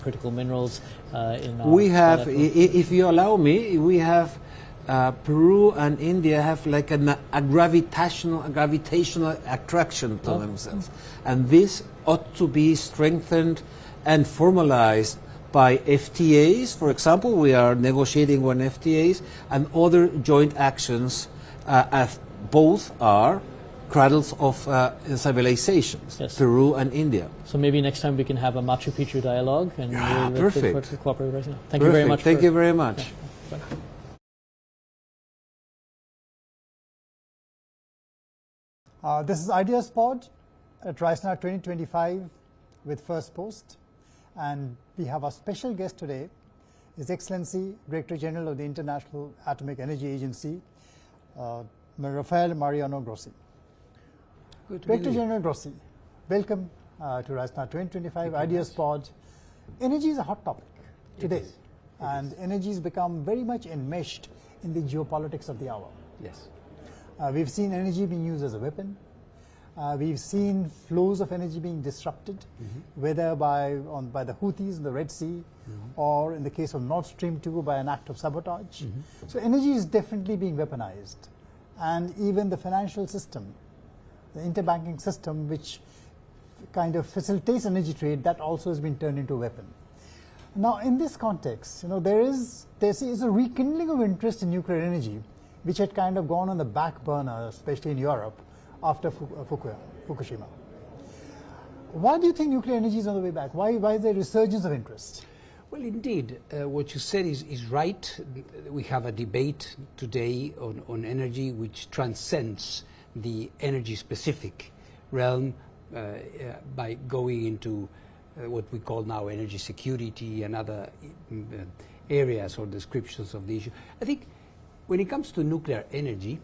critical minerals in our We have, if you allow me, we have Peru and India have like a gravitational attraction to themselves. And this ought to be strengthened and formalized by FTAs. For example, we are negotiating one FTAs and other joint actions as both are cradles of civilizations, yes. Peru and India. So maybe next time we can have a Machu Picchu dialogue and we'll cooperate right now. Thank you very much. Thank you very much. Yeah. This is Ideas Pod at Raisina 2025 with Firstpost, and we have our special guest today, His Excellency Director General of the International Atomic Energy Agency, Rafael Mariano Grossi. Director General Grossi, welcome to Raisina 2025 Ideas Pod. Energy is a hot topic today, and energy has become very much enmeshed in the geopolitics of the hour. Yes. We've seen energy being used as a weapon. We've seen flows of energy being disrupted, whether by the Houthis in the Red Sea, or in the case of Nord Stream 2 by an act of sabotage. So energy is definitely being weaponized. And even the financial system, the interbanking system, which kind of facilitates energy trade, that also has been turned into a weapon. Now, in this context, there is a rekindling of interest in nuclear energy, which had kind of gone on the back burner, especially in Europe, after Fukushima. Why do you think nuclear energy is on the way back? Why is there a resurgence of interest? Well, indeed, what you said is right. We have a debate today on energy which transcends the energy-specific realm by going into what we call now energy security and other areas or descriptions of the issue. I think when it comes to nuclear energy,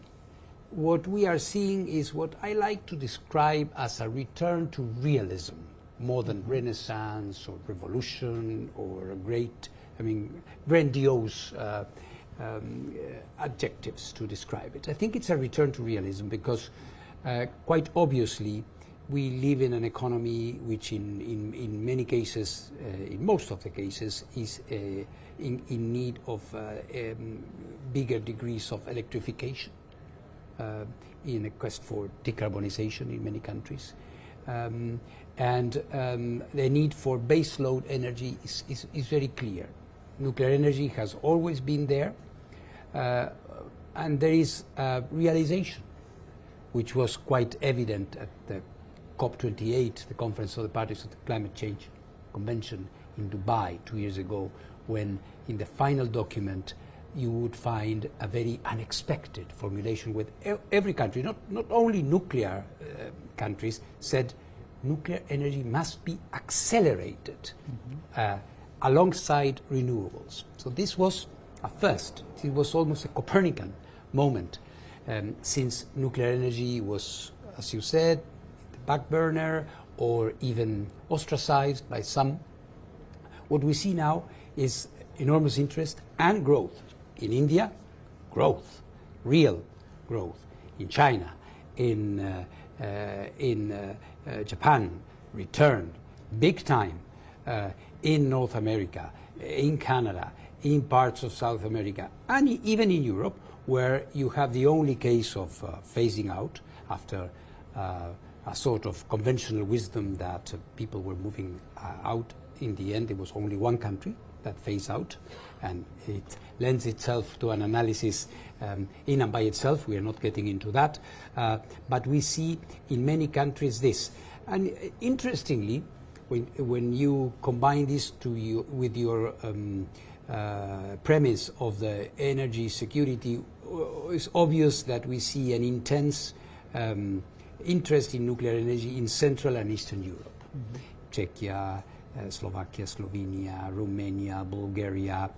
what we are seeing is what I like to describe as a return to realism, more than renaissance or revolution or a great, grandiose adjectives to describe it. I think it's a return to realism because quite obviously we live in an economy which in many cases, in most of the cases, is in need of bigger degrees of electrification in a quest for decarbonization in many countries. And the need for baseload energy is very clear. Nuclear energy has always been there, and there is a realization, which was quite evident at the COP28, the Conference of the Parties of the Climate Change Convention in Dubai 2 years ago, when in the final document you would find a very unexpected formulation with every country, not only nuclear countries, said nuclear energy must be accelerated alongside renewables. So this was a first. It was almost a Copernican moment since nuclear energy was, as you said, the back burner or even ostracized by some. What we see now is enormous interest and growth. In India, growth, real growth. In China, in Japan, return, big time. In North America, in Canada, in parts of South America, and even in Europe, where you have the only case of phasing out after a sort of conventional wisdom that people were moving out. In the end, there was only one country that phased out, and it lends itself to an analysis in and by itself. We are not getting into that, but we see in many countries this. And interestingly, when you combine this with your premise of the energy security, it's obvious that we see an intense interest in nuclear energy in Central and Eastern Europe. Czechia, Slovakia, Slovenia, Romania, Bulgaria,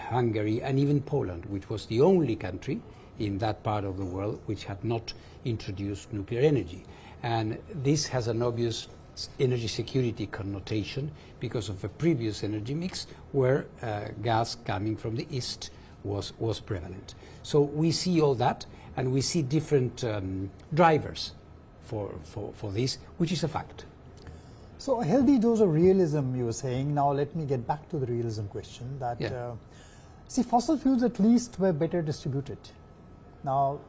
Hungary, and even Poland, which was the only country in that part of the world which had not introduced nuclear energy. And this has an obvious energy security connotation because of a previous energy mix where gas coming from the east was prevalent. So we see all that, and we see different drivers for this, which is a fact. So a healthy dose of realism, you were saying. Now let me get back to the realism question. That see, fossil fuels at least were better distributed. Now,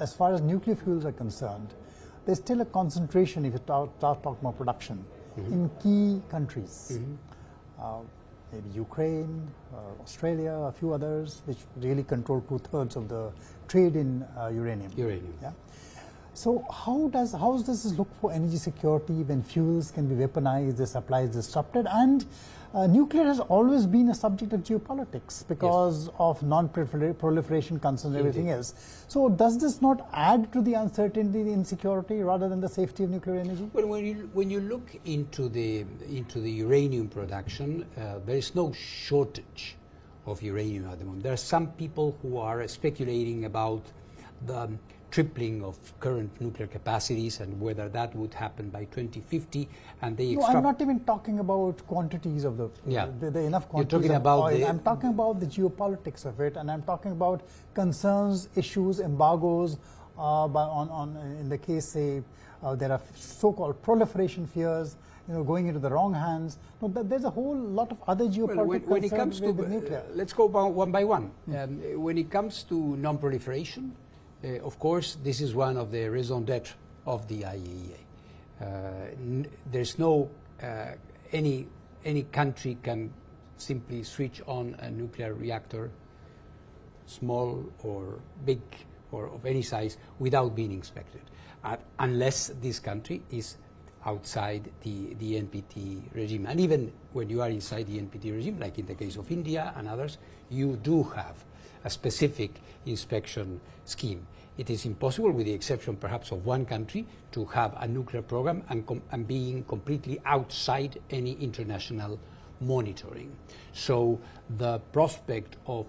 as far as nuclear fuels are concerned, there's still a concentration, if you start talking about production, in key countries. Maybe Ukraine, Australia, a few others, which really control 2/3 of the trade in uranium. Yeah? So how does this look for energy security when fuels can be weaponized, the supply is disrupted, and nuclear has always been a subject of geopolitics because of non-proliferation concerns and everything else. So does this not add to the uncertainty, the insecurity, rather than the safety of nuclear energy? Well, when you look into the uranium production, there is no shortage of uranium at the moment. There are some people who are speculating about the tripling of current nuclear capacities and whether that would happen by 2050, and they No, I'm not even talking about quantities of the enough quantities of oil. I'm talking about the geopolitics of it, and I'm talking about concerns, issues, embargoes. In the case, say, there are so-called proliferation fears, going into the wrong hands. No, there's a whole lot of other geopolitical when it comes to nuclear. Let's go one by one. When it comes to non-proliferation, of course, this is one of the raison d'etre of the IAEA. There's no any country can simply switch on a nuclear reactor, small or big or of any size, without being inspected, unless this country is outside the NPT regime. And even when you are inside the NPT regime, like in the case of India and others, you do have a specific inspection scheme. It is impossible, with the exception perhaps of one country, to have a nuclear program and being completely outside any international monitoring. So the prospect of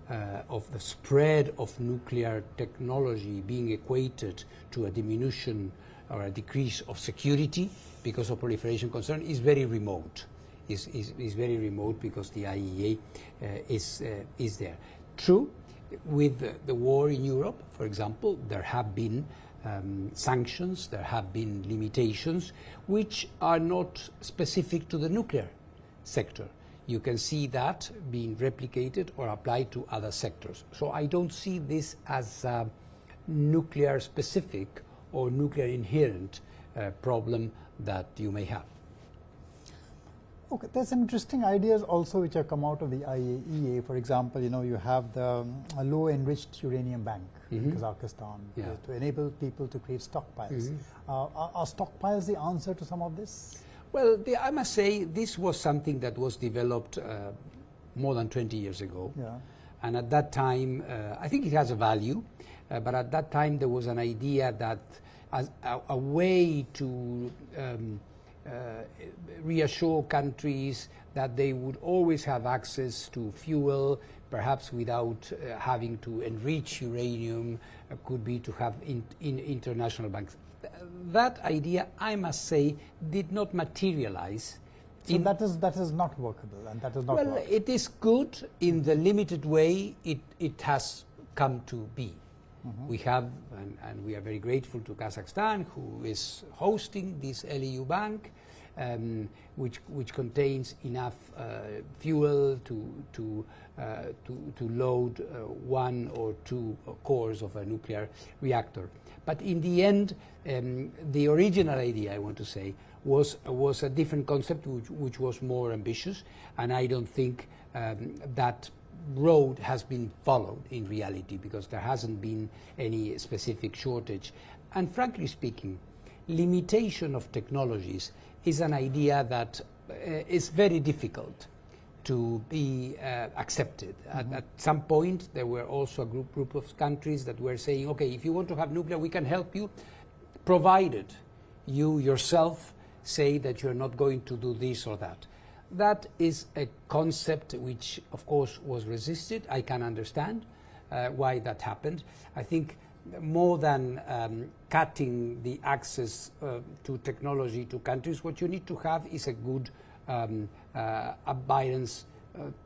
the spread of nuclear technology being equated to a diminution or a decrease of security because of proliferation concern is very remote. Is very remote because the IAEA is there. True, with the war in Europe, for example, there have been sanctions, there have been limitations which are not specific to the nuclear sector. You can see that being replicated or applied to other sectors. So I don't see this as a nuclear specific or nuclear inherent problem that you may have. Okay, there's some interesting ideas also which have come out of the IAEA. For example, you have the low enriched uranium bank in Kazakhstan to enable people to create stockpiles. Are stockpiles the answer to some of this? Well, I must say this was something that was developed more than 20 years ago. And at that time, I think it has a value, but at that time there was an idea that as a way to reassure countries that they would always have access to fuel, perhaps without having to enrich uranium, could be to have international banks. That idea, I must say, did not materialize. So that is not workable, and that is not well, it is good in the limited way it has come to be. We have, and we are very grateful to Kazakhstan, who is hosting this LEU bank, which contains enough fuel to load one or two cores of a nuclear reactor. But in the end, the original idea, I want to say, was a different concept, which was more ambitious, and I don't think that road has been followed in reality, because there hasn't been any specific shortage. And frankly speaking, limitation of technologies is an idea that is very difficult to be accepted. At some point, there were also a group of countries that were saying, okay, if you want to have nuclear, we can help you, provided you yourself say that you're not going to do this or that. That is a concept which, of course, was resisted. I can understand why that happened. I think more than cutting the access to technology to countries, what you need to have is a good abidance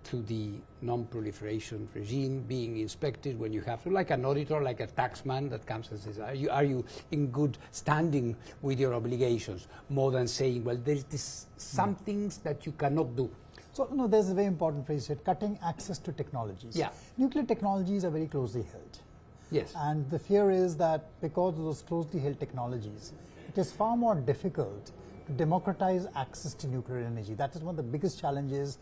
to the non-proliferation regime, being inspected when you have to, like an auditor, like a taxman that comes and says, are you in good standing with your obligations, more than saying, well, there's some things that you cannot do. So, no, there's a very important phrase here, cutting access to technologies. Yeah. Nuclear technologies are very closely held. Yes. And the fear is that because of those closely held technologies, it is far more difficult to democratize access to nuclear energy. That is one of the biggest challenges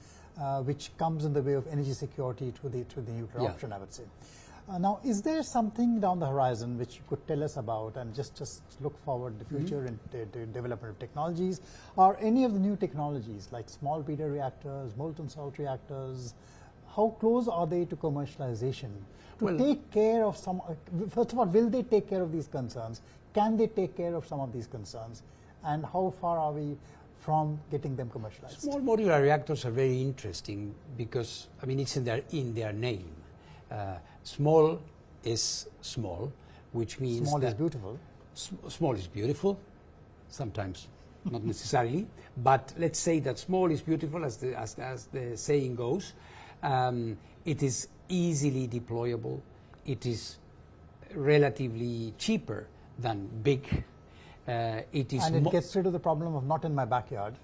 which comes in the way of energy security to the nuclear option, I would say. Now, is there something down the horizon which you could tell us about, and just look forward the future in the development of technologies? Are any of the new technologies like small breeder reactors, molten salt reactors, how close are they to commercialization? To take care of some, first of all, will they take care of these concerns? Can they take care of some of these concerns? And how far are we from getting them commercialized? Small modular reactors are very interesting because, I mean, it's in their name. Small is small, which means small that is beautiful. Small is beautiful, sometimes not necessarily, but let's say that small is beautiful, as the saying goes. It is easily deployable. It is relatively cheaper than big. It gets rid of the problem of not in my backyard.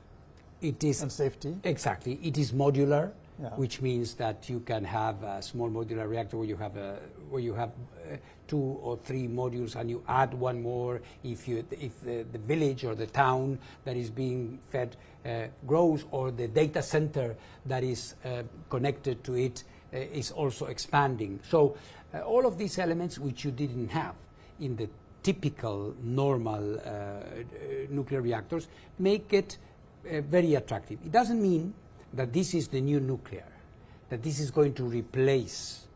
It is and safety. Exactly. It is modular, which means that you can have a small modular reactor where you have 2 or 3 modules, and you add one more if the village or the town that is being fed grows, or the data center that is connected to it is also expanding. So all of these elements which you didn't have in the typical normal nuclear reactors make it very attractive. It doesn't mean that this is the new nuclear, that this is going to replace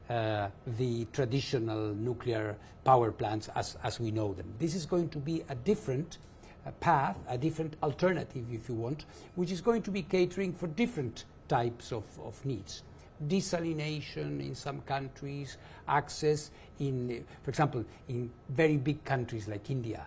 the traditional nuclear power plants as we know them. This is going to be a different path, a different alternative, if you want, which is going to be catering for different types of needs. Desalination in some countries, access in, for example, in very big countries like India,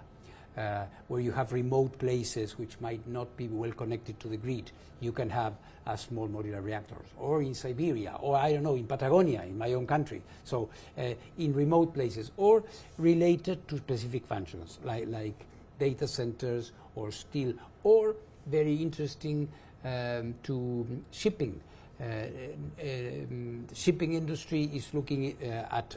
where you have remote places which might not be well connected to the grid, you can have small modular reactors. Or in Siberia, or I don't know, in Patagonia, in my own country. So in remote places, or related to specific functions, like data centers or steel, or very interesting to shipping. The shipping industry is looking at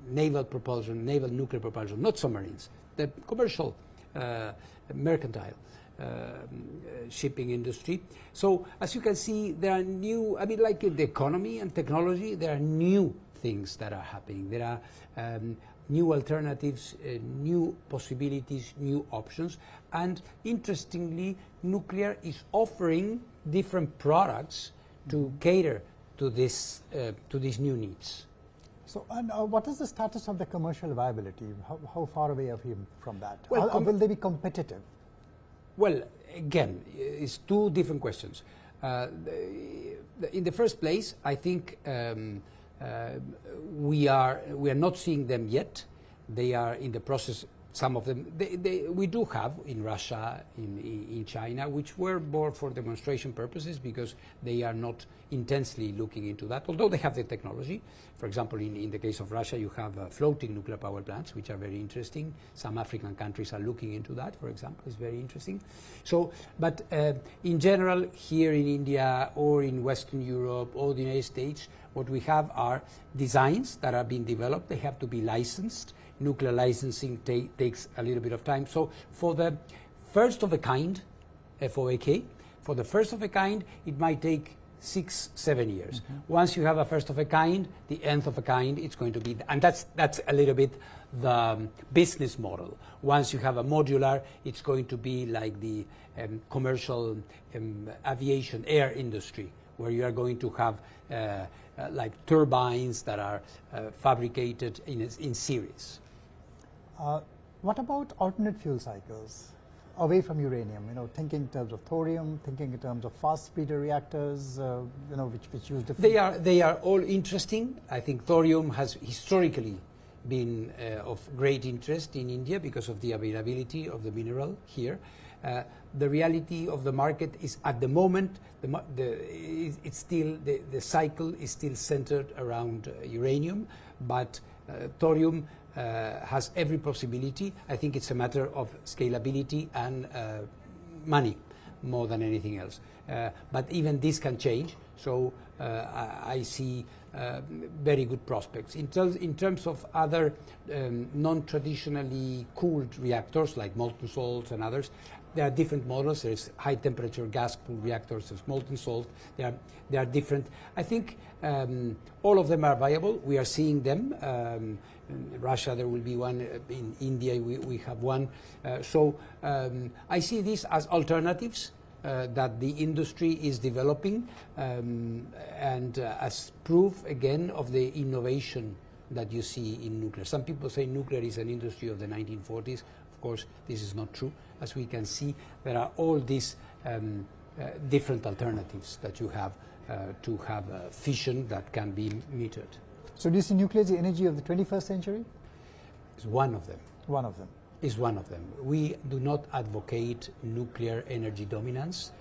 naval propulsion, naval nuclear propulsion, not submarines, the commercial mercantile shipping industry. So as you can see, there are new, I mean, like in the economy and technology, there are new things that are happening. There are new alternatives, new possibilities, new options. And interestingly, nuclear is offering different products to cater to these new needs. So, and what is the status of the commercial viability? How far away are we from that? Well, will they be competitive? Well, again, it's 2 different questions. In the first place, I think we are not seeing them yet. They are in the process. Some of them we do have in Russia, in China, which were more for demonstration purposes because they are not intensely looking into that, although they have the technology. For example, in the case of Russia, you have floating nuclear power plants, which are very interesting. Some African countries are looking into that, for example. It's very interesting. So, but in general, here in India or in Western Europe or the United States, what we have are designs that are being developed. They have to be licensed. Nuclear licensing takes a little bit of time. So for the first of a kind, FOAK, for the first of a kind, it might take 6-7 years. Once you have a first of a kind, the nth of a kind, it's going to be, and that's a little bit the business model. Once you have a modular, it's going to be like the commercial aviation air industry, where you are going to have like turbines that are fabricated in series. What about alternate fuel cycles away from uranium? You know, thinking in terms of thorium, thinking in terms of fast breeder reactors, you know, which use different. They are all interesting. I think thorium has historically been of great interest in India because of the availability of the mineral here. The reality of the market is, at the moment, it's still the cycle is still centered around uranium, but thorium has every possibility. I think it's a matter of scalability and money more than anything else. But even this can change, so I see very good prospects. In terms of other non-traditionally cooled reactors like molten salts and others, there are different models. There's high temperature gas cooled reactors, there's molten salt, they are different. I think all of them are viable. We are seeing them. In Russia there will be one, in India we have one. So I see these as alternatives that the industry is developing, and as proof again of the innovation that you see in nuclear. Some people say nuclear is an industry of the 1940s. Of course, this is not true. As we can see, there are all these different alternatives that you have to have fission that can be metered. So do you see nuclear as the energy of the 21st century? It's one of them. One of them. Is one of them. We do not advocate nuclear energy dominance.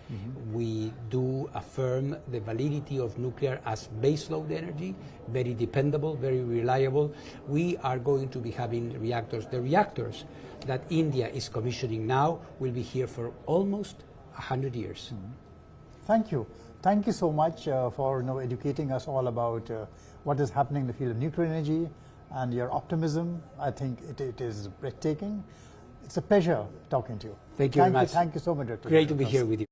We do affirm the validity of nuclear as baseload energy, very dependable, very reliable. We are going to be having reactors. The reactors that India is commissioning now will be here for almost 100 years. Thank you. Thank you so much for educating us all about what is happening in the field of nuclear energy, and your optimism. I think it is breathtaking. It's a pleasure talking to you. Thank you very much. Thank you so much, Dr. Great to be here with you.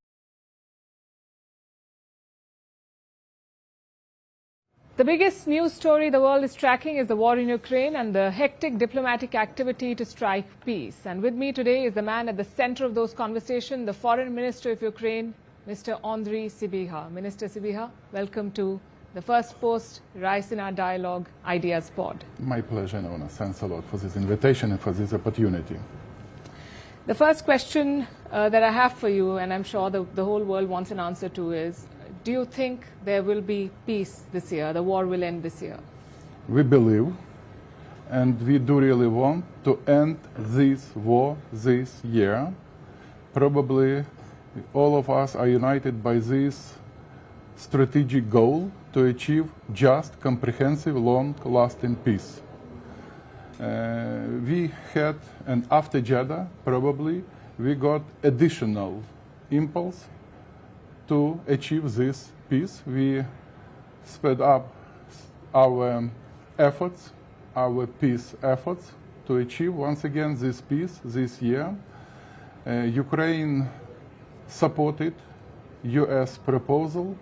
The biggest news story the world is tracking is the war in Ukraine and the hectic diplomatic activity to strike peace. And with me today is the man at the center of those conversations, the Foreign Minister of Ukraine, Mr. Andriy Sybiha. Minister Sybiha, welcome to the Firstpost Raisina Dialogue Ideas Pod. My pleasure, Nona. Thanks a lot for this invitation and for this opportunity. The first question that I have for you, and I'm sure the whole world wants an answer to, is do you think there will be peace this year? The war will end this year? We believe, and we do really want to end this war this year. Probably all of us are united by this strategic goal to achieve just, comprehensive, long-lasting peace. We had, and after Jeddah, probably, we got additional impulse to achieve this peace. We sped up our efforts, our peace efforts, to achieve once again this peace this year. Ukraine supported US proposal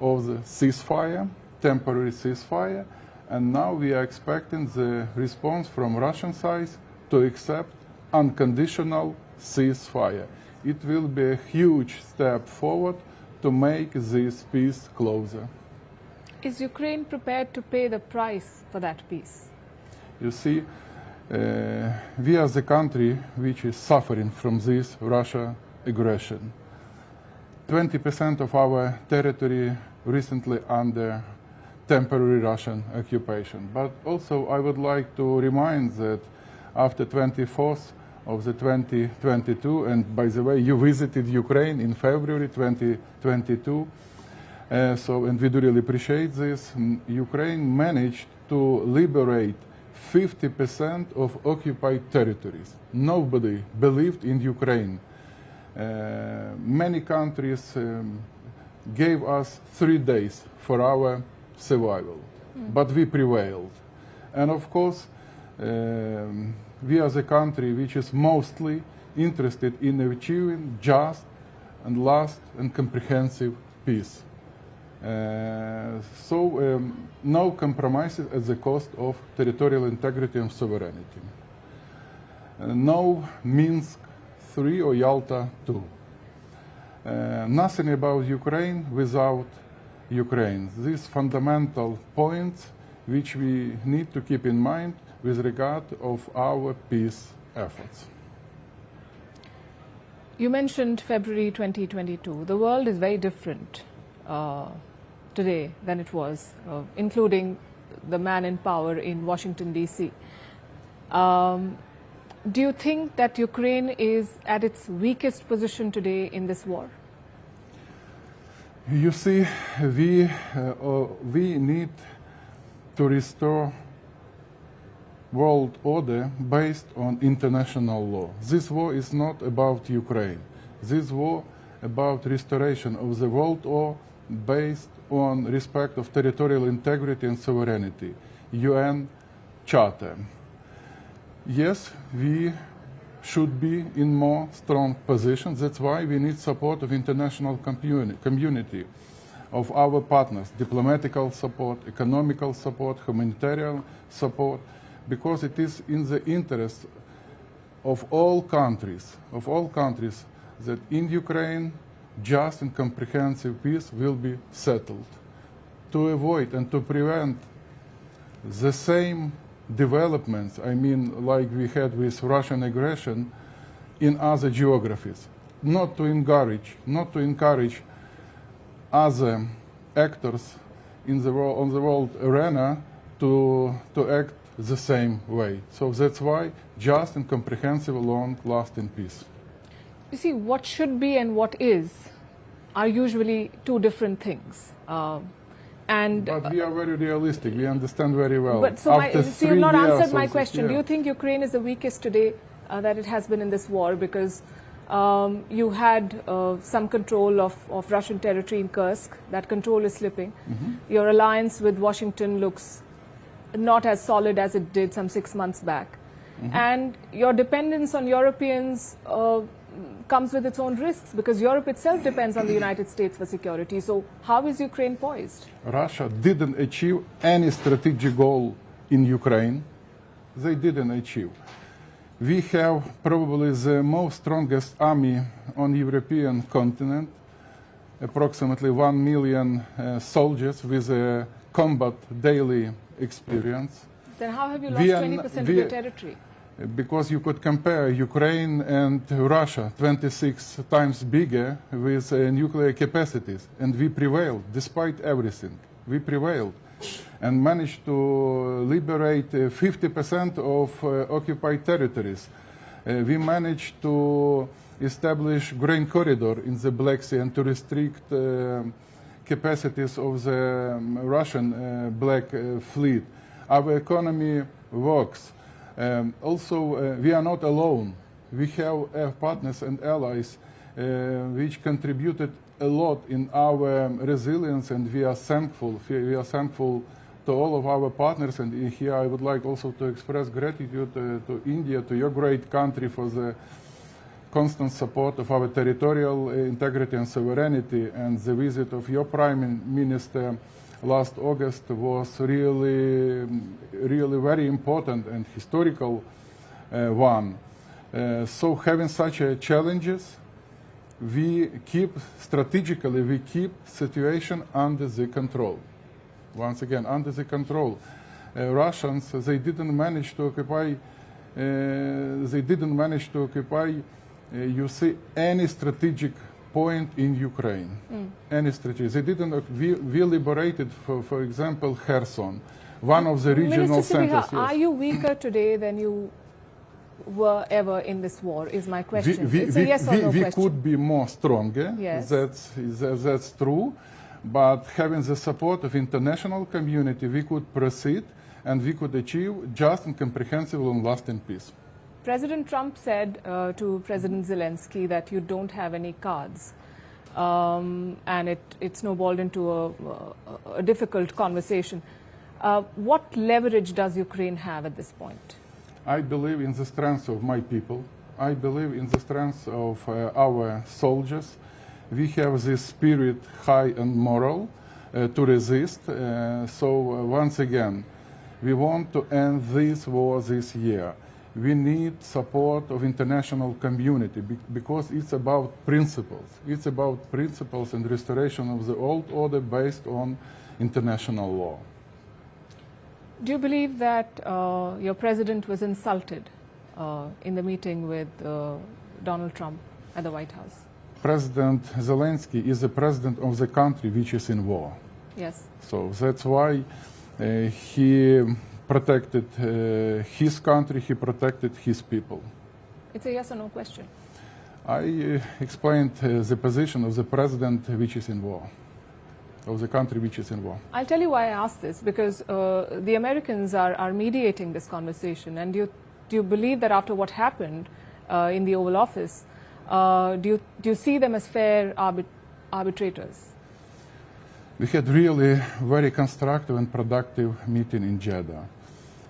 of the ceasefire, temporary ceasefire, and now we are expecting the response from Russian side to accept unconditional ceasefire. It will be a huge step forward to make this peace closer. Is Ukraine prepared to pay the price for that peace? You see, we are the country which is suffering from this Russia aggression. 20% of our territory recently under temporary Russian occupation. But also I would like to remind that after 24th of the 2022, and by the way, you visited Ukraine in February 2022, and we do really appreciate this, Ukraine managed to liberate 50% of occupied territories. Nobody believed in Ukraine. Many countries gave us 3 days for our survival, but we prevailed. And of course, we are the country which is mostly interested in achieving just and last and comprehensive peace. No compromises at the cost of territorial integrity and sovereignty. No Minsk III or Yalta II. Nothing about Ukraine without Ukraine. These fundamental points which we need to keep in mind with regard of our peace efforts. You mentioned February 2022. The world is very different today than it was, including the man in power in Washington, D.C. Do you think that Ukraine is at its weakest position today in this war? You see, we need to restore world order based on international law. This war is not about Ukraine. This war about restoration of the world order based on respect of territorial integrity and sovereignty, UN Charter. Yes, we should be in more strong position. That's why we need support of international community, of our partners, diplomatical support, economical support, humanitarian support, because it is in the interest of all countries that in Ukraine just and comprehensive peace will be settled. To avoid and to prevent the same developments, I mean, like we had with Russian aggression in other geographies, not to encourage other actors in the world, on the world arena to act the same way. So that's why just and comprehensive, long-lasting peace. You see, what should be and what is are usually two different things. But we are very realistic. We understand very well. But so you've not answered my question. Do you think Ukraine is the weakest today that it has been in this war? Because you had some control of Russian territory in Kursk. That control is slipping. Mm-hmm. Your alliance with Washington looks not as solid as it did some 6 months back. Mm-hmm. And your dependence on Europeans comes with its own risks, because Europe itself depends on the United States for security. So how is Ukraine poised? Russia didn't achieve any strategic goal in Ukraine. They didn't achieve. We have probably the most strongest army on the European continent, approximately 1 million soldiers with a combat daily experience. Then how have you lost 20% of your territory? Because you could compare Ukraine and Russia, 26 times bigger, with nuclear capacities. And we prevailed, despite everything. We prevailed and managed to liberate 50% of occupied territories. We managed to establish grain corridor in the Black Sea and to restrict capacities of the Russian Black Fleet. Our economy works. Also, we are not alone. We have partners and allies which contributed a lot in our resilience, and we are thankful. We are thankful to all of our partners, and here I would like also to express gratitude to India, to your great country, for the constant support of our territorial integrity and sovereignty. And the visit of your Prime Minister last August was really very important and historical one. So having such challenges, we keep situation under the control. Once again, under the control. Russians, they didn't manage to occupy, you see, any strategic point in Ukraine. Any strategy. They didn't. We liberated, for example, Kherson, one of the regional centers. Yes. Are you weaker today than you were ever in this war? Is my question. It's a yes or no question. We could be more stronger. Yes. That's true. But having the support of international community, we could proceed and we could achieve just and comprehensive and lasting peace. President Trump said to President Zelensky that you don't have any cards, and it snowballed into a difficult conversation. What leverage does Ukraine have at this point? I believe in the strength of my people. I believe in the strength of our soldiers. We have this spirit, high and moral, to resist. So once again, we want to end this war this year. We need support of international community because it's about principles. It's about principles and restoration of the old order based on international law. Do you believe that your president was insulted in the meeting with Donald Trump at the White House? President Zelensky is the president of the country which is in war. Yes. So that's why he protected his country, he protected his people. It's a yes or no question. I explained the position of the president which is in war, of the country which is in war. I'll tell you why I asked this, because the Americans are mediating this conversation. And do you believe that after what happened in the Oval Office, do you see them as fair arbitrators? We had really very constructive and productive meeting in Jeddah.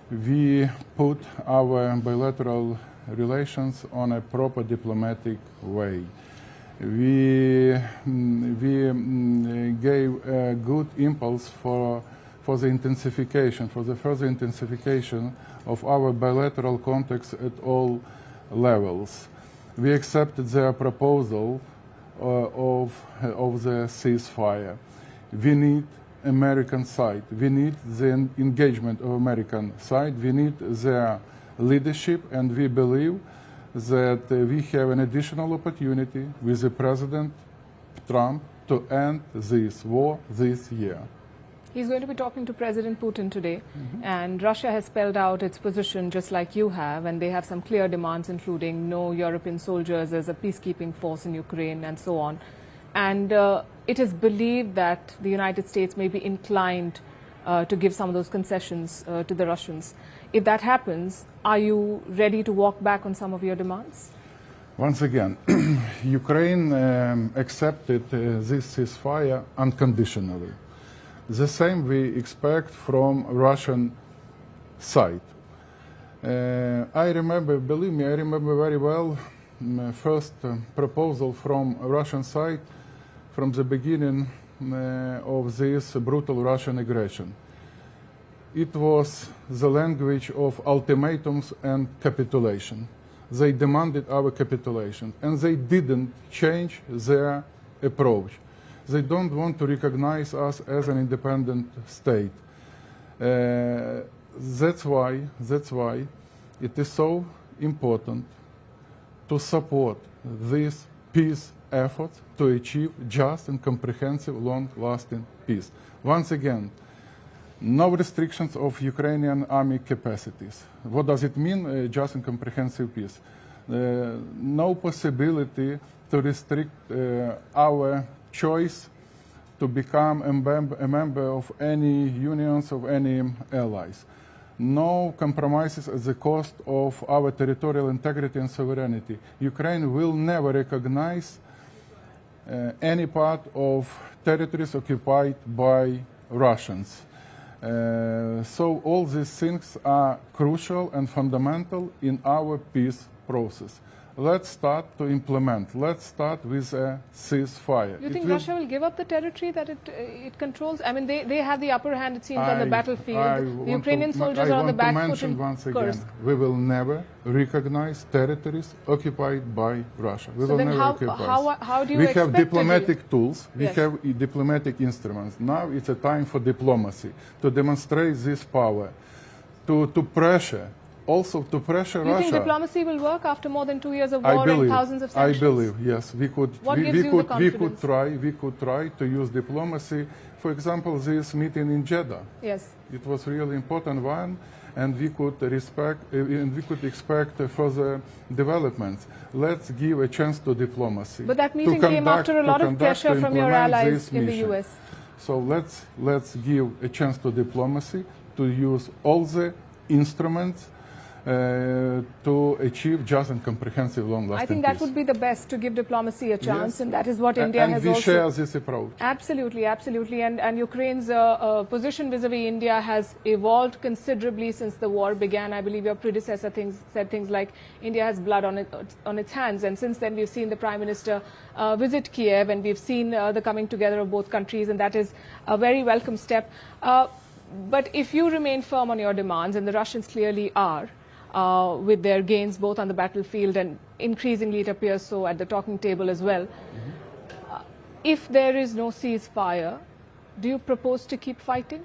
We put our bilateral relations on a proper diplomatic way. We gave a good impulse for the intensification, for the further intensification of our bilateral contacts at all levels. We accepted their proposal of the ceasefire. We need American side. We need the engagement of American side. We need their leadership, and we believe that we have an additional opportunity with the President Trump to end this war this year. He's going to be talking to President Putin today, and Russia has spelled out its position just like you have, and they have some clear demands, including no European soldiers as a peacekeeping force in Ukraine and so on. And it is believed that the United States may be inclined to give some of those concessions to the Russians. If that happens, are you ready to walk back on some of your demands? Once again, Ukraine accepted this ceasefire unconditionally. The same we expect from Russian side. I remember, believe me, I remember very well first proposal from Russian side from the beginning of this brutal Russian aggression. It was the language of ultimatums and capitulation. They demanded our capitulation, and they didn't change their approach. They don't want to recognize us as an independent state. That's why it is so important to support these peace efforts to achieve just and comprehensive, long-lasting peace. Once again, no restrictions of Ukrainian army capacities. What does it mean, just and comprehensive peace? No possibility to restrict our choice to become a member of any unions, of any allies. No compromises at the cost of our territorial integrity and sovereignty. Ukraine will never recognize any part of territories occupied by Russians. So all these things are crucial and fundamental in our peace process. Let's start to implement. Let's start with a ceasefire. Do you think Russia will give up the territory that it controls? I mean, they have the upper hand, it seems, on the battlefield. The Ukrainian soldiers are on the back foot in Kursk. We will never recognize territories occupied by Russia. We will never recognize. How do you We expect have diplomatic tools. We Yes. have diplomatic instruments. Now it's a time for diplomacy to demonstrate this power, to pressure. Also to pressure You Russia. think diplomacy will work after more than 2 years of war and thousands of sanctions? I believe, yes. We could try to use diplomacy. For example, this meeting in Jeddah. Yes. It was really important one, and we could expect further developments. Let's give a chance to diplomacy. But that meeting came after a lot of pressure from your allies in the mission. US. So let's give a chance to diplomacy to use all the instruments to achieve just and comprehensive long-lasting I think that peace. would be the best, to give diplomacy a chance, Yes. and that is what India has also... And we share this approach. Absolutely, absolutely. And Ukraine's position vis-a-vis India has evolved considerably since the war began. I believe your predecessor said things like India has blood on its hands. And since then, we've seen the Prime Minister visit Kiev, and we've seen the coming together of both countries, and that is a very welcome step. But if you remain firm on your demands, and the Russians clearly are, with their gains both on the battlefield and increasingly it appears so at the talking table as well. If there is no ceasefire, do you propose to keep fighting?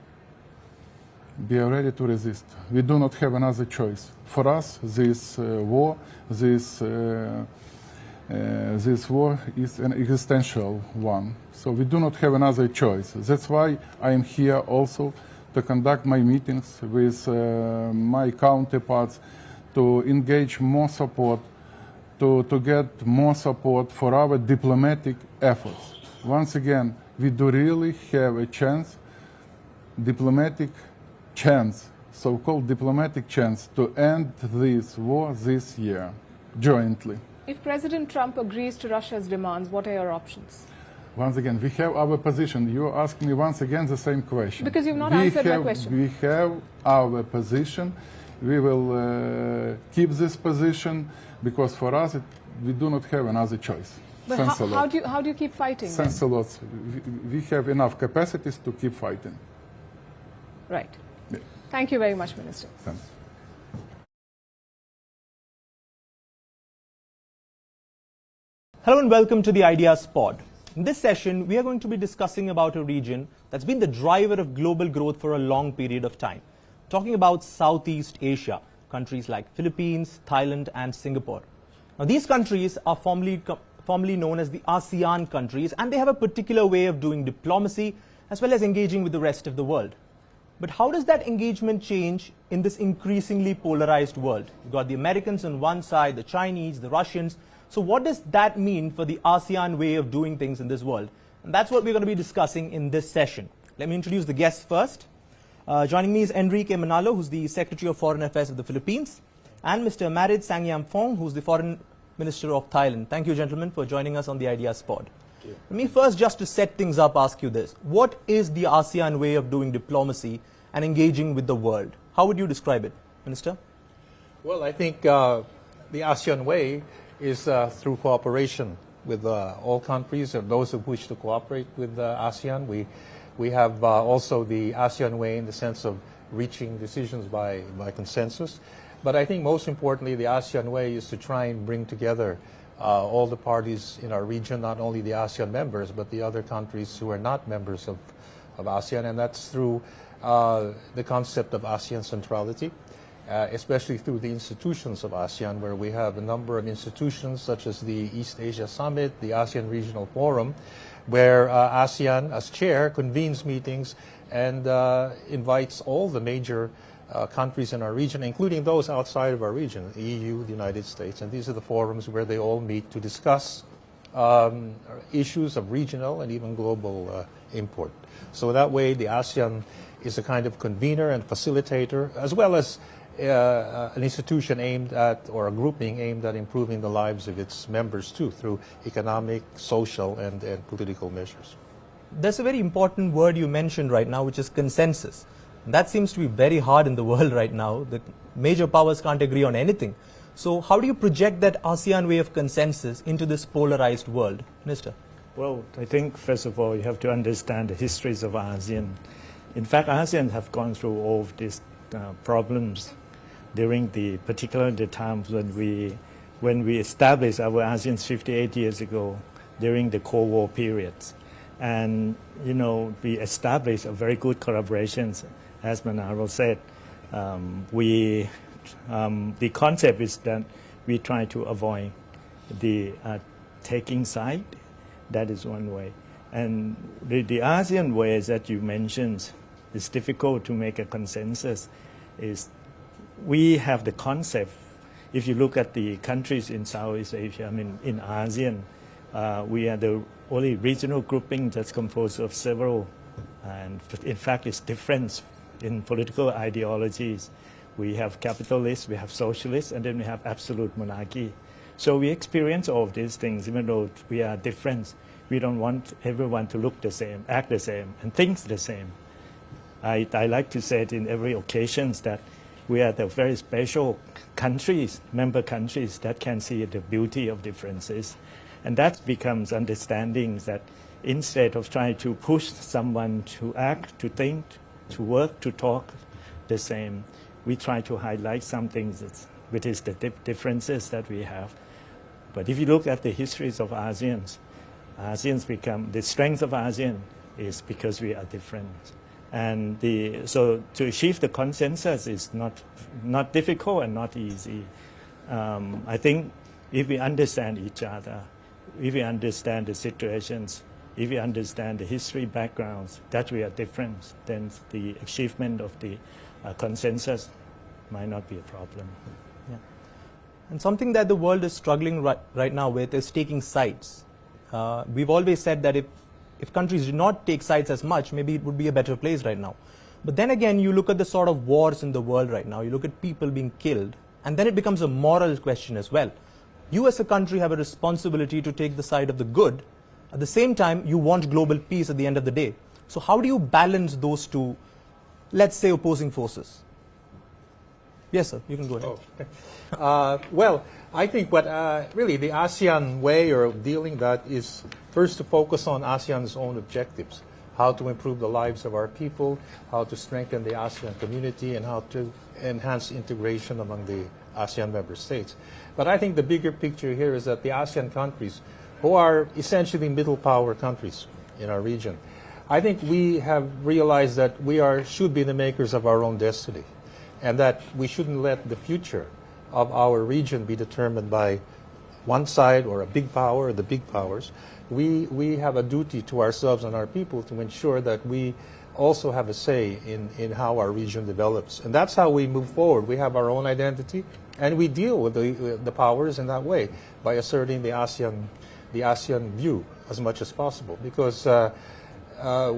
We are ready to resist. We do not have another choice. For us, this war is an existential one. So we do not have another choice. That's why I am here also to conduct my meetings with my counterparts, to engage more support, to get more support for our diplomatic efforts. Once again, we do really have a chance, so-called diplomatic chance, to end this war this year, jointly. If President Trump agrees to Russia's demands, what are your options? Once again, we have our position. You ask me once again the same question. Because you've not answered my question. We have our position. We will keep this position because for us, we do not have another choice. But how do you keep fighting? Thanks a lot. We have enough capacities to keep fighting. Right. Yeah. Thank you very much, Minister. Thanks. Hello and welcome to the Ideas Pod. In this session, we are going to be discussing about a region that's been the driver of global growth for a long period of time. Talking about Southeast Asia, countries like Philippines, Thailand and Singapore. Now these countries are formerly known as the ASEAN countries, and they have a particular way of doing diplomacy as well as engaging with the rest of the world. But how does that engagement change in this increasingly polarized world? You've got the Americans on one side, the Chinese, the Russians. So what does that mean for the ASEAN way of doing things in this world? And that's what we're going to be discussing in this session. Let me introduce the guests first. Joining me is Enrique Manalo, who's the Secretary of Foreign Affairs of the Philippines, and Mr. Marid Sangyamphong, who's the Foreign Minister of Thailand. Thank you, gentlemen, for joining us on the Ideas Pod. Let me first, just to set things up, ask you this. What is the ASEAN way of doing diplomacy and engaging with the world? How would you describe it, Minister? Well, I think the ASEAN way is through cooperation with all countries and those who wish to cooperate with ASEAN. We have also the ASEAN way in the sense of reaching decisions by consensus. But I think most importantly, the ASEAN way is to try and bring together all the parties in our region, not only the ASEAN members, but the other countries who are not members of ASEAN. And that's through the concept of ASEAN centrality. Especially through the institutions of ASEAN, where we have a number of institutions such as the East Asia Summit, the ASEAN Regional Forum, where ASEAN, as chair, convenes meetings and invites all the major countries in our region, including those outside of our region, the EU, the United States. And these are the forums where they all meet to discuss issues of regional and even global import. So that way, the ASEAN is a kind of convener and facilitator, as well as an institution aimed at, or a grouping aimed at improving the lives of its members too, through economic, social, and political measures. There's a very important word you mentioned right now, which is consensus. And that seems to be very hard in the world right now. The major powers can't agree on anything. So how do you project that ASEAN way of consensus into this polarized world? Minister? Well, I think, first of all, you have to understand the histories of ASEAN. In fact, ASEAN have gone through all of these problems during particularly the times when we established our ASEAN 58 years ago during the Cold War periods. And, you know, we established a very good collaborations, as Manaro said. The concept is that we try to avoid the taking side. That is one way. And the ASEAN ways that you mentioned, it's difficult to make a consensus. Is we have the concept. If you look at the countries in Southeast Asia, I mean in ASEAN, we are the only regional grouping that's composed of several, and in fact it's different in political ideologies. We have capitalists, we have socialists, and then we have absolute monarchy. So we experience all of these things, even though we are different. We don't want everyone to look the same, act the same, and think the same. I like to say it in every occasion that we are the very special countries, member countries, that can see the beauty of differences. And that becomes understanding that instead of trying to push someone to act, to think, to work, to talk the same, we try to highlight something which is the differences that we have. But if you look at the histories of ASEAN's become, the strength of ASEAN is because we are different. And so to achieve the consensus is not difficult and not easy. I think if we understand each other, if we understand the situations if we understand the history backgrounds, that we are different, then the achievement of the consensus might not be a problem. Yeah. And something that the world is struggling right now with is taking sides. We've always said that if countries do not take sides as much, maybe it would be a better place right now. But then again, you look at the sort of wars in the world right now, you look at people being killed, and then it becomes a moral question as well. You as a country have a responsibility to take the side of the good. At the same time, you want global peace at the end of the day. So how do you balance those two, let's say, opposing forces? Yes, sir, you can go ahead. Well, I think what really the ASEAN way of dealing that is first to focus on ASEAN's own objectives, how to improve the lives of our people, how to strengthen the ASEAN community, and how to enhance integration among the ASEAN member states. But I think the bigger picture here is that the ASEAN countries, who are essentially middle power countries in our region, I think we have realized that we should be the makers of our own destiny, and that we shouldn't let the future of our region be determined by one side or a big power or the big powers. We have a duty to ourselves and our people to ensure that we also have a say in how our region develops. And that's how we move forward. We have our own identity, and we deal with the powers in that way by asserting the ASEAN view as much as possible. Because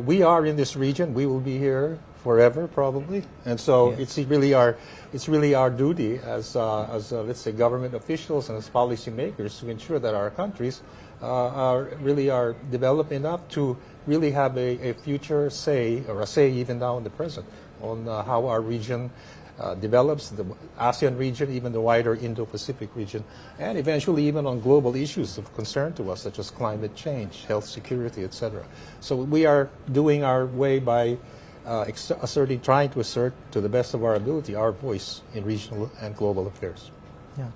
we are in this region, we will be here forever probably, and so it's really our duty as let's say government officials and as policy makers to ensure that our countries are developed enough to really have a future say, or a say even now in the present, on how our region develops, the ASEAN region, even the wider Indo-Pacific region, and eventually even on global issues of concern to us, such as climate change, health security, etc. So we are doing our way by trying to assert to the best of our ability our voice in regional and global affairs. Yeah.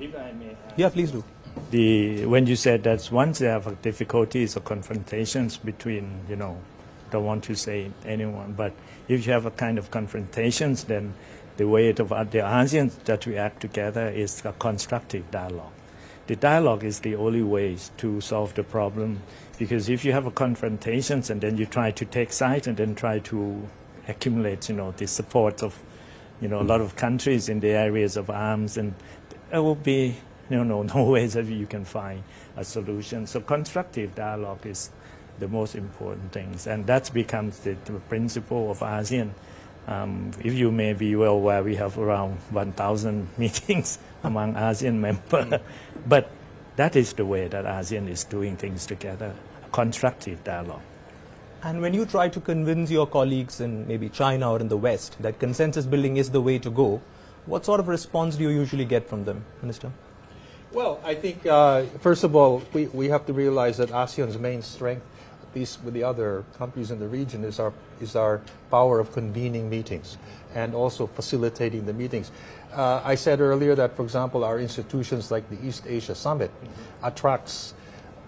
If I may add, Yeah, please do. When you said that once there are difficulties or confrontations between, don't want to say anyone, but if you have a kind of confrontations, then the way of the ASEAN that we act together is a constructive dialogue. The dialogue is the only way to solve the problem, because if you have a confrontations and then you try to take sides and then try to accumulate, the support of, a lot of countries in the areas of arms, and there will be, no ways that you can find a solution. So constructive dialogue is the most important things, and that becomes the principle of ASEAN. If you may be well aware, we have around 1,000 meetings among ASEAN members, but that is the way that ASEAN is doing things together, a constructive dialogue. And when you try to convince your colleagues in maybe China or in the West that consensus building is the way to go, what sort of response do you usually get from them, Minister? Well, I think, first of all, we have to realize that ASEAN's main strength, at least with the other countries in the region, is our power of convening meetings and also facilitating the meetings. I said earlier that, for example, our institutions like the East Asia Summit attracts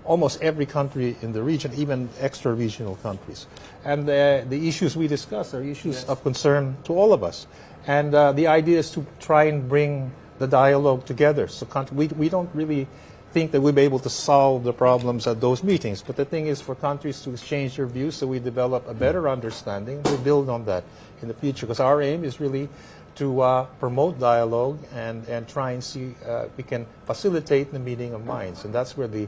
almost every country in the region, even extra-regional countries. And the issues we discuss are issues of concern to all of us. And the idea is to try and bring the dialogue together. So we don't really think that we'll be able to solve the problems at those meetings. But the thing is for countries to exchange their views so we develop a better understanding. We'll build on that in the future, because our aim is really to promote dialogue and try and see we can facilitate the meeting of minds. And that's where the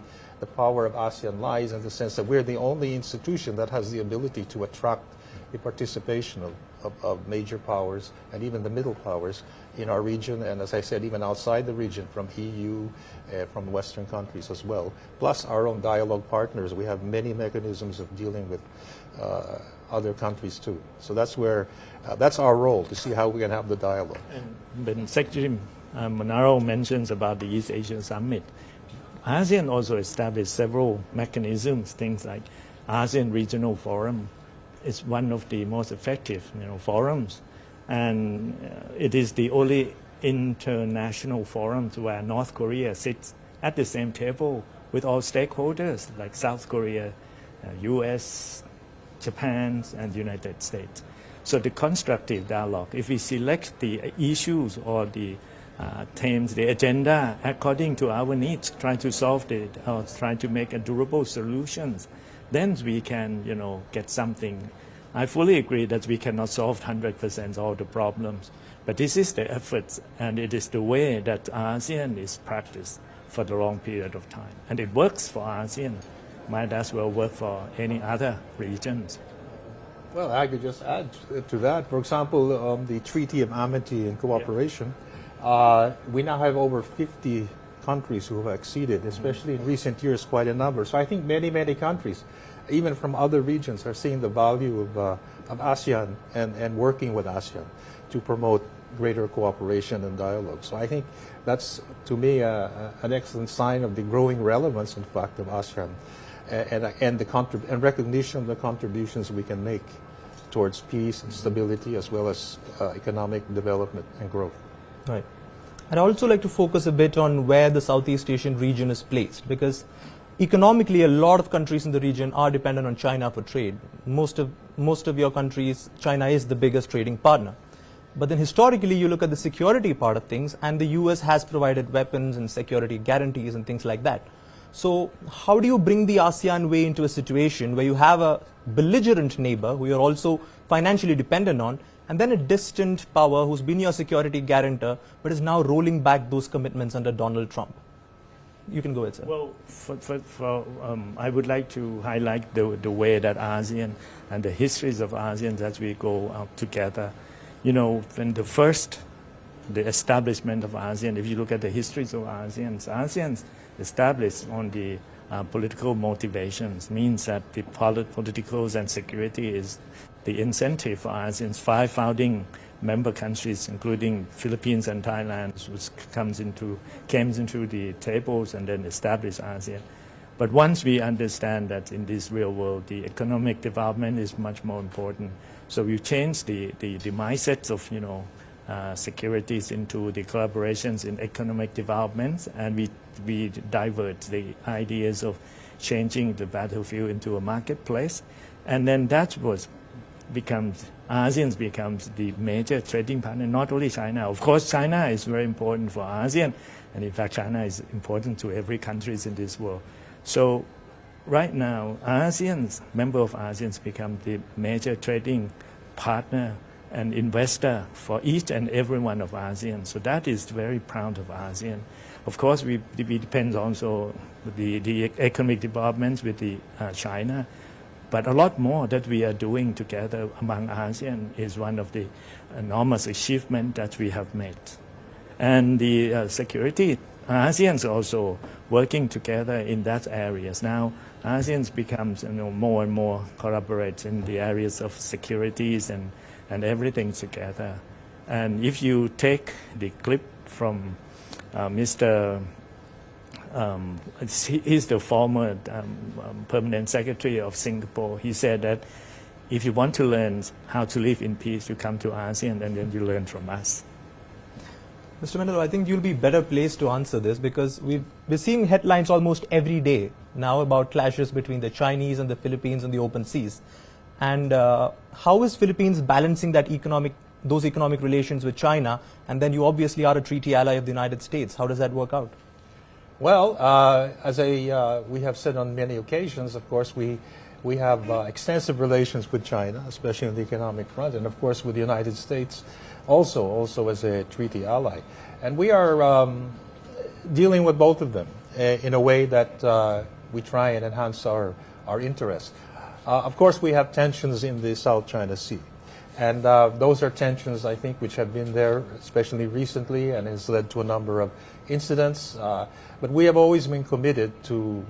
power of ASEAN lies, in the sense that we're the only institution that has the ability to attract the participation of major powers and even the middle powers in our region, and as I said, even outside the region, from EU, from Western countries as well, plus our own dialogue partners. We have many mechanisms of dealing with other countries too. So that's our role, to see how we can have the dialogue. And when Secretary Monaro mentions about the East Asia Summit, ASEAN also established several mechanisms, things like ASEAN Regional Forum is one of the most effective forums, and it is the only international forum where North Korea sits at the same table with all stakeholders like South Korea, US, Japan, and United States. So the constructive dialogue, if we select the issues or the themes, the agenda according to our needs, try to solve it, or try to make a durable solutions, then we can, get something. I fully agree that we cannot solve 100% all the problems, but this is the effort, and it is the way that ASEAN is practiced for the long period of time. And it works for ASEAN, might as well work for any other regions. Well, I could just add to that. For example, the Treaty of Amity and Cooperation, we now have over 50 countries who have acceded, especially in recent years, quite a number. So I think many, many countries, even from other regions, are seeing the value of ASEAN and working with ASEAN to promote greater cooperation and dialogue. So I think that's, to me, an excellent sign of the growing relevance, in fact, of ASEAN and recognition of the contributions we can make towards peace and stability, as well as economic development and growth. Right. I'd also like to focus a bit on where the Southeast Asian region is placed, because economically a lot of countries in the region are dependent on China for trade. Most of your countries, China is the biggest trading partner. But then historically you look at the security part of things, and the US has provided weapons and security guarantees and things like that. So how do you bring the ASEAN way into a situation where you have a belligerent neighbor who you're also financially dependent on, and then a distant power who's been your security guarantor but is now rolling back those commitments under Donald Trump? You can go ahead, sir. Well, I would like to highlight the way that ASEAN and the histories of ASEAN as we go out together. When the establishment of ASEAN, if you look at the histories of ASEAN's established on the political motivations, means that the politicals and security is the incentive for ASEAN's 5 founding member countries, including Philippines and Thailand, which came into the tables and then established ASEAN. But once we understand that in this real world, the economic development is much more important, so we change the mindsets of securities into the collaborations in economic developments, and we divert the ideas of changing the battlefield into a marketplace, and then ASEAN becomes the major trading partner, not only China. Of course, China is very important for ASEAN, and in fact, China is important to every country in this world. So right now, member of ASEAN become the major trading partner and investor for each and every one of ASEAN. So that is very proud of ASEAN. Of course, we depend also the economic developments with China, but a lot more that we are doing together among ASEAN is one of the enormous achievements that we have made. And the security, ASEAN is also working together in that areas. Now, ASEAN becomes more and more collaborate in the areas of securities and everything together. And if you take the clip from Mr. He's the former permanent secretary of Singapore. He said that if you want to learn how to live in peace, you come to ASEAN and then you learn from us. Mr. Mendel, I think you'll be better placed to answer this, because we're seeing headlines almost every day now about clashes between the Chinese and the Philippines in the open seas. And how is Philippines balancing those economic relations with China? And then you obviously are a treaty ally of the United States. How does that work out? Well, as we have said on many occasions, of course, we have extensive relations with China, especially on the economic front, and of course with the United States also as a treaty ally. And we are dealing with both of them in a way that we try and enhance our interests. Of course, we have tensions in the South China Sea. And those are tensions, I think, which have been there, especially recently, and has led to a number of incidents. But we have always been committed to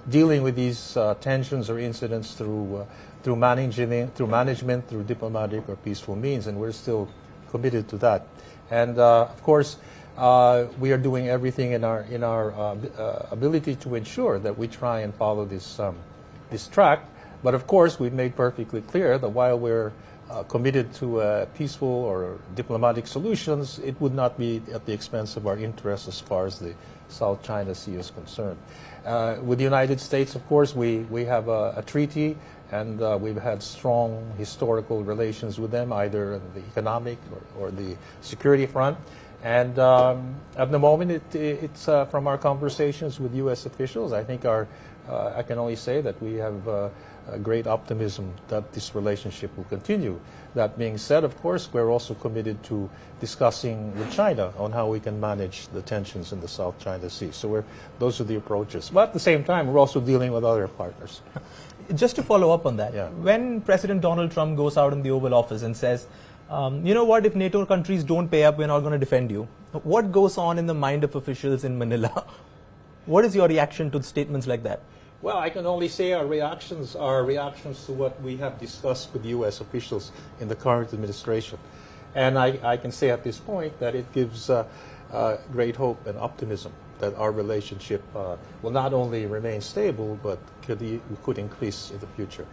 dealing with these tensions or incidents through management, through diplomatic or peaceful means, and we're still committed to that. And of course, we are doing everything in our ability to ensure that we try and follow this track. But of course, we've made perfectly clear that while we're committed to peaceful or diplomatic solutions, it would not be at the expense of our interests as far as the South China Sea is concerned. With the United States, of course, we have a treaty, and we've had strong historical relations with them, either on the economic or the security front. And at the moment, it's from our conversations with U.S. officials, I think our I can only say that we have a great optimism that this relationship will continue. That being said, of course, we're also committed to discussing with China on how we can manage the tensions in the South China Sea. So those are the approaches. But at the same time, we're also dealing with other partners. Just to follow up on that, Yeah. when President Donald Trump goes out in the Oval Office and says, you know what, if NATO countries don't pay up, we're not going to defend you. What goes on in the mind of officials in Manila? What is your reaction to statements like that? Well, I can only say our reactions are reactions to what we have discussed with U.S. officials in the current administration. And I can say at this point that it gives great hope and optimism that our relationship will not only remain stable, but could increase in the future.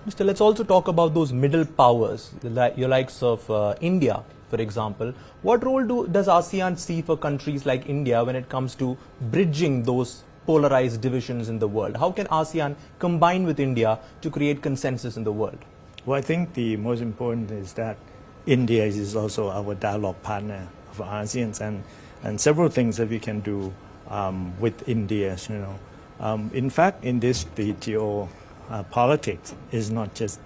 Mr. Let's also talk about those middle powers, your likes of India, for example. What role does ASEAN see for countries like India when it comes to bridging those polarized divisions in the world? How can ASEAN combine with India to create consensus in the world? Well, I think the most important is that India is also our dialogue partner of ASEAN, and several things that we can do with India. In fact, in this, the geopolitics is not just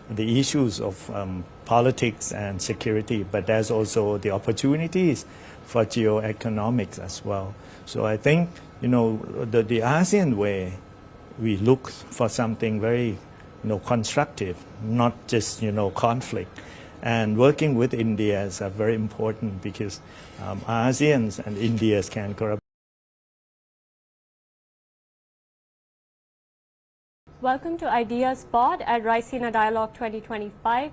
the issues of politics and security, but there's also the opportunities for geoeconomics as well. So I think, the ASEAN way, we look for something very, constructive, not just, conflict. And working with India is very important because ASEAN and India can collaborate. Welcome to Ideas Pod at Raisina Dialogue 2025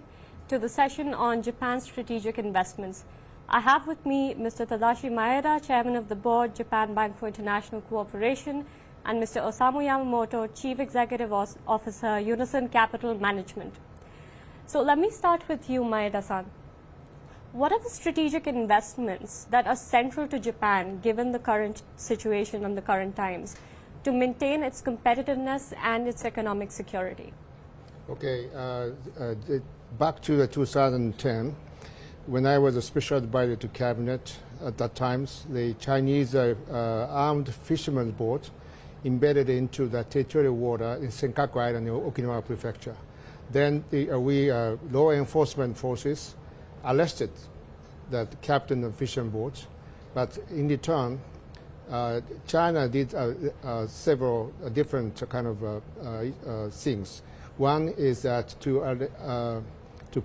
to the session on Japan's strategic investments. I have with me Mr. Tadashi Maeda, Chairman of the Board, Japan Bank for International Cooperation, and Mr. Osamu Yamamoto, Chief Executive Officer, Unison Capital Management. So let me start with you, Maeda-san. What are the strategic investments that are central to Japan, given the current situation and the current times, to maintain its competitiveness and its economic security? Okay, back to 2010, when I was a special advisor to cabinet at that time, the Chinese armed fishermen's boat embedded into the territorial water in Senkaku Island in Okinawa Prefecture. Then we law enforcement forces arrested the captain of fishing boats, but in return, China did several different kind of things. One is that to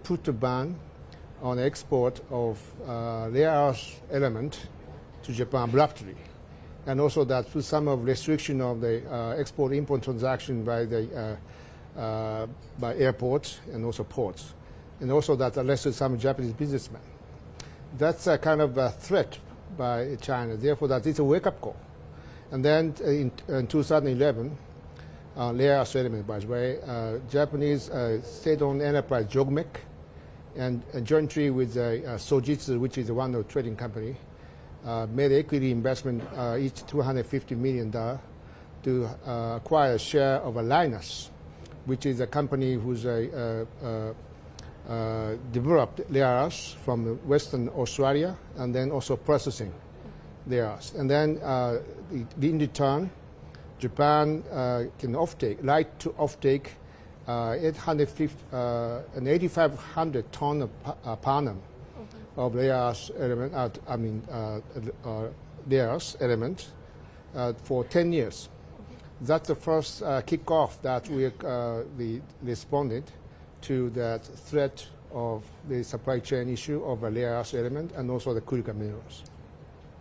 put a ban on export of rare earth element to Japan abruptly, and also that put some of restriction of the export-import transaction by the by airports and also ports, and also that arrested some Japanese businessmen. That's a kind of a threat by China. Therefore, that is a wake-up call. And then in 2011, rare earth element, by the way, Japanese state-owned enterprise JOGMEC, and jointly with Sojitsu, which is one of the trading company, made equity investment each $250 million to acquire a share of Linus, which is a company who's developed rare earths from Western Australia and then also processing rare earths. And then in return, Japan can right to offtake 8,500 tons per annum of rare earth element. Rare earth element for 10 years. That's the first kickoff that we responded to that threat of the supply chain issue of a rare earth element and also the critical minerals.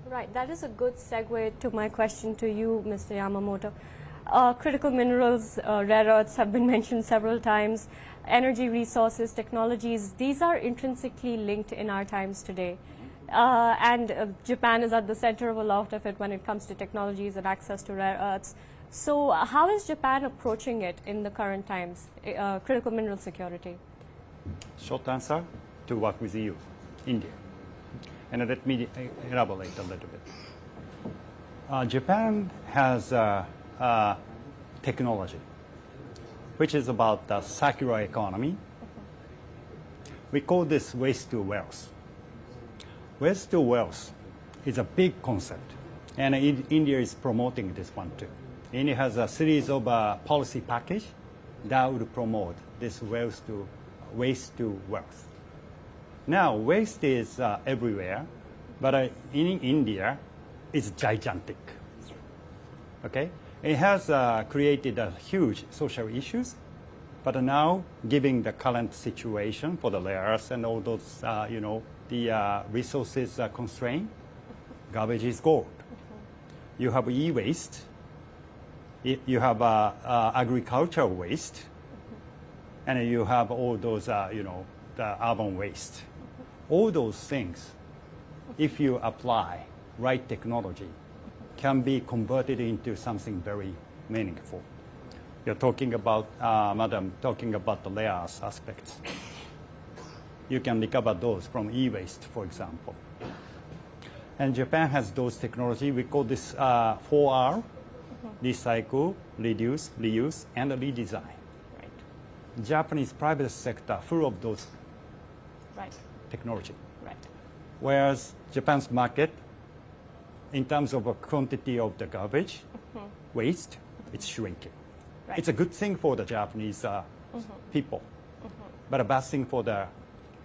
Right, that is a good segue to my question to you, Mr. Yamamoto. Critical minerals, rare earths have been mentioned several times. Energy resources, technologies, these are intrinsically linked in our times today. And Japan is at the center of a lot of it when it comes to technologies and access to rare earths. So how is Japan approaching it in the current times, critical mineral security? Short answer, to work with EU, India. And let me elaborate a little bit. Japan has technology, which is about the circular economy. We call this waste to wealth. Waste to wealth is a big concept, and India is promoting this one too. India has a series of policy package that would promote this waste to wealth. Now, waste is everywhere, but in India, it's gigantic. Okay, it has created huge social issues, but now, given the current situation for the layers and all those, the resources are constrained, garbage is gold. You have e-waste, you have agricultural waste, and you have all those, the urban waste. All those things, if you apply right technology, can be converted into something very meaningful. You're talking about, Madam, talking about the layers aspects. You can recover those from e-waste, for example. And Japan has those technology. We call this 4R, recycle, reduce, reuse, and redesign. Right. Japanese private sector full of those technology. Right. Whereas Japan's market, in terms of a quantity of the garbage, waste, it's shrinking. Right. It's a good thing for the Japanese people, but a bad thing for the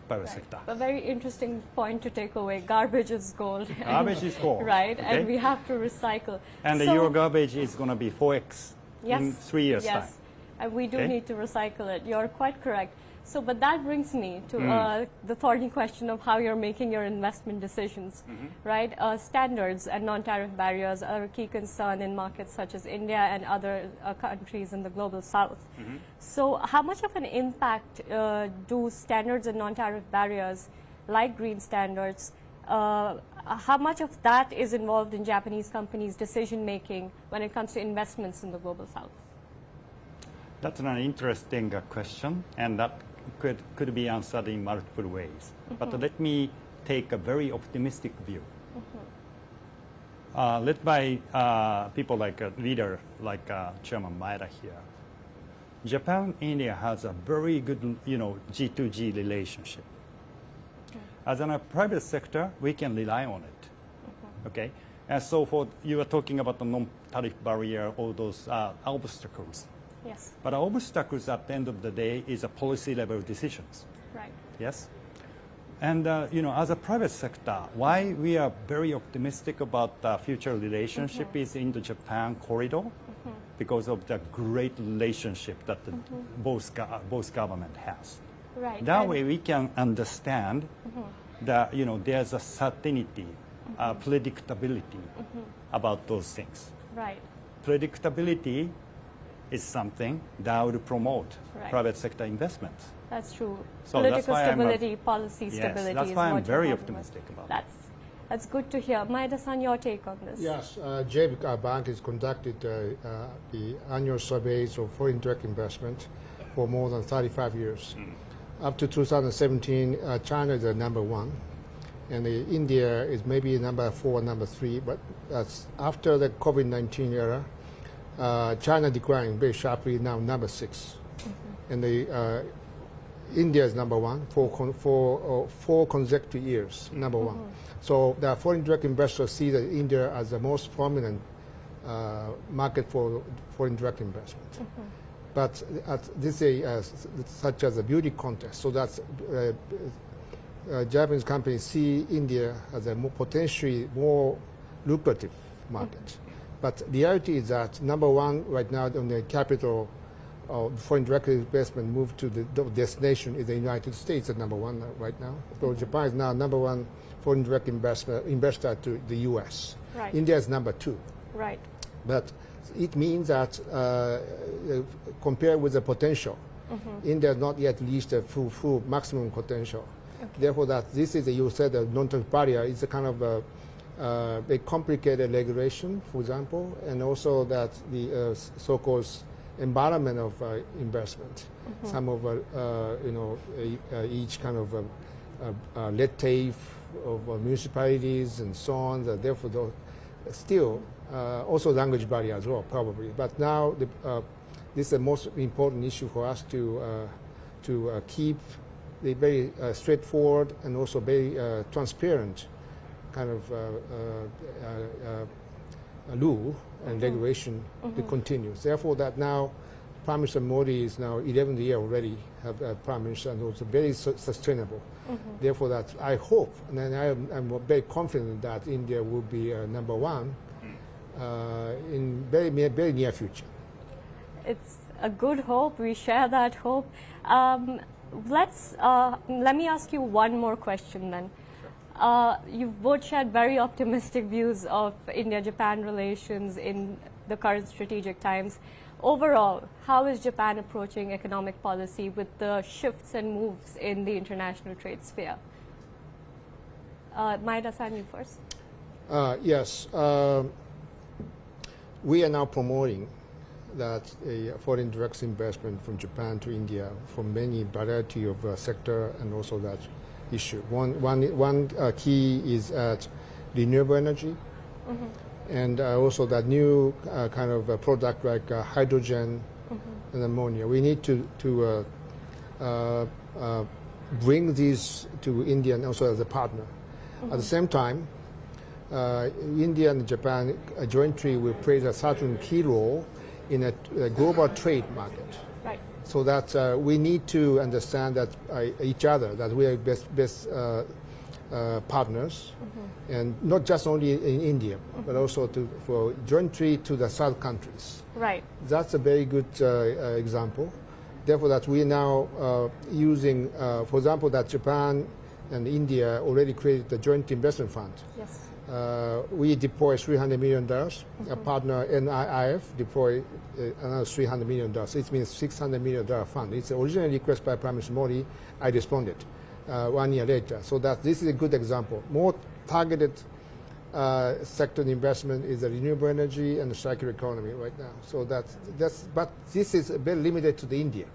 private sector. A very interesting point to take away. Garbage is gold. Garbage is gold. Right, okay? and we have to recycle. And so, your garbage is going to be 4x in 3 years' time. Yes, and we do Okay? need to recycle it. You're quite correct. So, but that brings me to the thorny question of how you're making your investment decisions, right? Standards and non-tariff barriers are a key concern in markets such as India and other countries in the global south. So how much of an impact do standards and non-tariff barriers, like green standards, how much of that is involved in Japanese companies' decision-making when it comes to investments in the global south? That's an interesting question, and that could be answered in multiple ways. But let me take a very optimistic view. Led by people like a leader like Chairman Maeda here. Japan-India has a very good, G2G relationship. As in a private sector, we can rely on it. Okay, and so you were talking about the non-tariff barrier, all those obstacles. Yes. But obstacles at the end of the day is a policy level decisions. Right. Yes. And as a private sector, why we are very optimistic about the future relationship is in the Japan corridor, because of the great relationship that both government has. Right. That and way we can understand that there's a certainty, predictability about those things. Right. Predictability is something that would promote private sector investments. That's true. So Political that's why stability, policy stability. That's is why I'm what very you're talking optimistic about That's good to hear. Maeda-san, your take on this? Yes, JB Bank has conducted the annual surveys of foreign direct investment for more than 35 years. Up to 2017, China is the number one, and India is maybe number 4, number 3. But after the COVID-19 era, China declined very sharply, now number 6. And India is number 1 for 4 consecutive years, number 1. So the foreign direct investors see that India as the most prominent market for foreign direct investment. But this is such as a beauty contest. So that's Japanese companies see India as a potentially more lucrative market. But the reality is that number 1 right now on the capital foreign direct investment move to the destination is the United States at number 1 right now. So Japan is now number 1 foreign direct investor to the U.S. Right. India is number 2. Right. But it means that compared with the potential, India has not yet reached the full maximum potential. Okay. Therefore, that this is you said the non-tariff barrier is a kind of a complicated regulation, for example, and also that the so-called environment of investment. Some of each kind of red tape of municipalities and so on. Therefore, still also language barrier as well, probably. But now this is the most important issue for us to keep the very straightforward and also very transparent kind of rule and regulation to continue. Therefore, that now Prime Minister Modi is now 11th year already have Prime Minister, and also very sustainable. Therefore, that I hope, and I'm very confident that India will be number one in very near future. It's a good hope. We share that hope. Let me ask you one more question then. You've both shared very optimistic views of India-Japan relations in the current strategic times. Overall, how is Japan approaching economic policy with the shifts and moves in the international trade sphere? Maeda-san, you first. Yes. We are now promoting that a foreign direct investment from Japan to India from many variety of sector and also that issue. One key is at renewable energy, and also that new kind of product like hydrogen and ammonia. We need to bring these to India and also as a partner. At the same time, India and Japan jointly will play a certain key role in a global trade market. Right. So that we need to understand that each other, that we are best partners, and not just only in India, but also for jointly to the South countries. Right. That's a very good example. Therefore, that we are now using, for example, that Japan and India already created the joint investment fund. Yes. We deploy $300 million. A partner, NIIF, deploy another $300 million. It means $600 million fund. It's originally requested by Prime Minister Modi. I responded 1 year later. So that this is a good example. More targeted sector investment is the renewable energy and the circular economy right now. So but this is very limited to the India.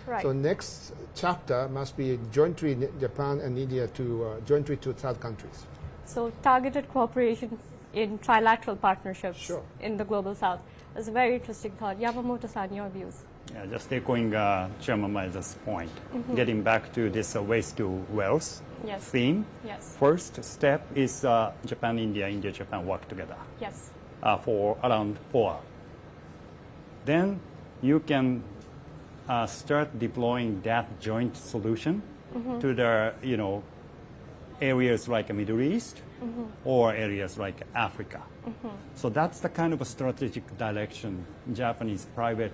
Right. So next chapter must be jointly Japan and India to jointly to third countries. So targeted cooperation in trilateral partnerships in the global south. That's a very interesting thought. Yamamoto-san, your views? Yeah, just echoing Chairman Maeda's point, getting back to this waste to wealth theme. Yes. First step is Japan, India, India-Japan work together. Yes. For around 4. Then you can start deploying that joint solution to the areas like the Middle East or areas like Africa. So that's the kind of a strategic direction Japanese private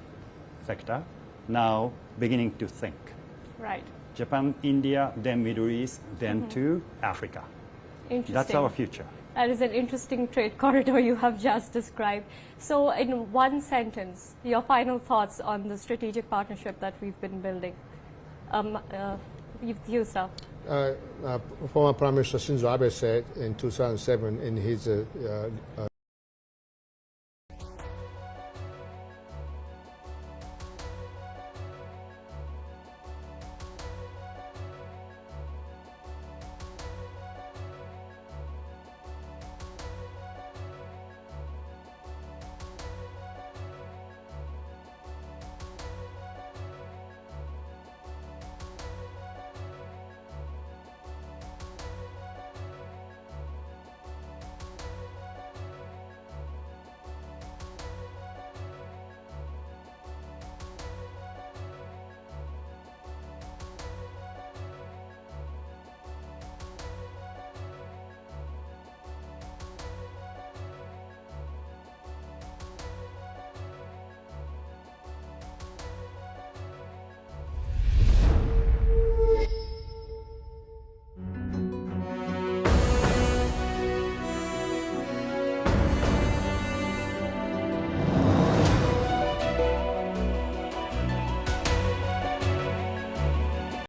sector now beginning to think. Right. Japan, India, then Middle East, then to Africa. Interesting. That's our future. That is an interesting trade corridor you have just described. So in one sentence, your final thoughts on the strategic partnership that we've been building. You, sir. Former Prime Minister Shinzo Abe said in 2007 in his